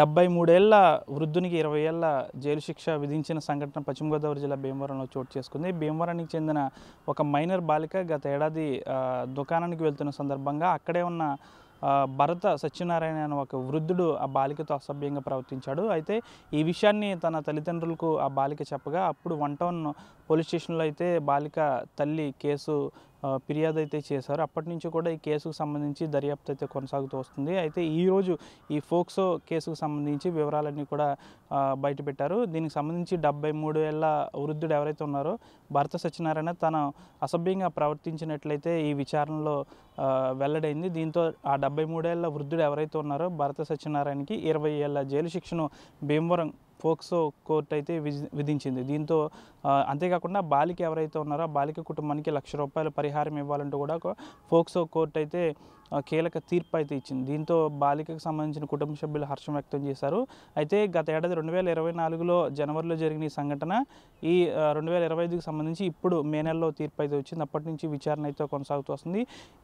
73 ఏళ్ల వృద్ధునికి 20 ఏళ్ల జైలు శిక్ష విధించిన సంఘటన పశ్చిమ గోదావరి జిల్లా భీమవరంలో చోటు చేసుకుంది. భీమవరానికి చెందిన ఒక మైనర్ బాలిక గత ఏడాది దుకాణానికి వెళ్తున్న సందర్భంగా అక్కడే ఉన్న భరత సత్యనారాయణ అనే ఒక వృద్ధుడు ఆ బాలికతో అసభ్యంగా ప్రవర్తించాడు. అయితే ఈ విషయాన్ని తన తల్లిదండ్రులకు ఆ బాలిక చెప్పగా అప్పుడు 1 టౌన్ పోలీస్ స్టేషన్లో అయితే బాలిక తల్లి కేసు ఫిర్యాదు అయితే చేశారు. అప్పటి నుంచి కూడా ఈ కేసుకు సంబంధించి దర్యాప్తు అయితే కొనసాగుతూ వస్తుంది. అయితే ఈరోజు ఈ ఫోక్సో కేసుకు సంబంధించి వివరాలన్నీ కూడా బయటపెట్టారు. దీనికి సంబంధించి 73 ఏళ్ల వృద్ధుడు ఎవరైతే ఉన్నారో భరత సత్యనారాయణ తన అసభ్యంగా ప్రవర్తించినట్లయితే ఈ విచారణలో వెల్లడైంది. దీంతో ఆ 73 ఏళ్ల వృద్ధుడు ఎవరైతే ఉన్నారో భరత సత్యనారాయణకి 20 ఏళ్ల జైలు శిక్షను భీమవరం ఫోక్సో కోర్టు అయితే విధించింది. దీంతో అంతేకాకుండా బాలిక ఎవరైతే ఉన్నారో ఆ బాలిక కుటుంబానికి ₹1,00,000 పరిహారం ఇవ్వాలంటూ కూడా ఫోక్సో కోర్టు అయితే కీలక తీర్పు అయితే ఇచ్చింది. దీంతో బాలికకు సంబంధించిన కుటుంబ సభ్యులు హర్షం వ్యక్తం చేశారు. అయితే గత ఏడాది 2024లో జనవరిలో జరిగిన ఈ సంఘటన ఈ 2025కి సంబంధించి ఇప్పుడు మే నెలలో తీర్పు అయితే వచ్చింది. అప్పటి నుంచి విచారణ అయితే కొనసాగుతూ వస్తుంది.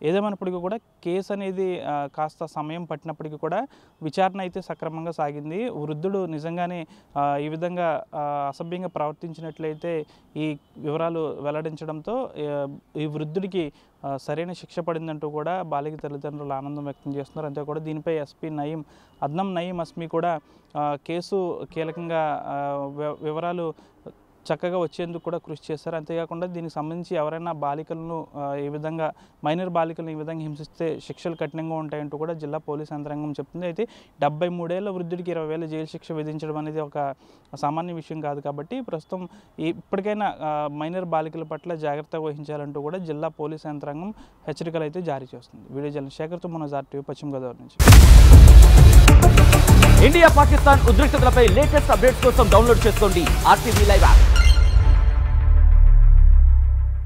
ఏదేమైనప్పటికీ కూడా కేసు అనేది కాస్త సమయం పట్టినప్పటికీ కూడా విచారణ అయితే సక్రమంగా సాగింది. వృద్ధుడు నిజంగానే ఈ విధంగా అసభ్యంగా ప్రవర్తించినట్లయితే ఈ వివరాలు వెల్లడించడంతో ఈ వృద్ధుడికి సరైన శిక్ష పడిందంటూ కూడా బాలిక తల్లిదండ్రులు ఆనందం వ్యక్తం చేస్తున్నారు. అంతే కూడా దీనిపై ఎస్పీ అద్నం నయీం అస్మి కూడా కేసు కీలకంగా వివరాలు చక్కగా వచ్చేందుకు కూడా కృషి చేశారు. అంతేకాకుండా దీనికి సంబంధించి ఎవరైనా బాలికలను ఈ విధంగా మైనర్ బాలికలను ఈ విధంగా హింసిస్తే శిక్షలు కఠినంగా ఉంటాయంటూ కూడా జిల్లా పోలీస్ యంత్రాంగం చెప్తుంది. అయితే 73 ఏళ్ల వృద్ధుడికి 20 ఏళ్ల జైలు శిక్ష విధించడం అనేది ఒక సామాన్య విషయం కాదు కాబట్టి ప్రస్తుతం ఇప్పటికైనా మైనర్ బాలికల పట్ల జాగ్రత్త వహించాలంటూ కూడా జిల్లా పోలీస్ యంత్రాంగం హెచ్చరికలు అయితే జారీ చేస్తుంది. వీడియో జర్నలిస్ట్ శేఖర్తో మనోజ్ RTV పశ్చిమ గోదావరి నుంచి. ఇండియా పాకిస్తాన్ ఉద్రిక్తతలపై లేటెస్ట్ అప్డేట్స్ కోసం డౌన్లోడ్ చేసుకోండి RTV లైవ్ యాప్.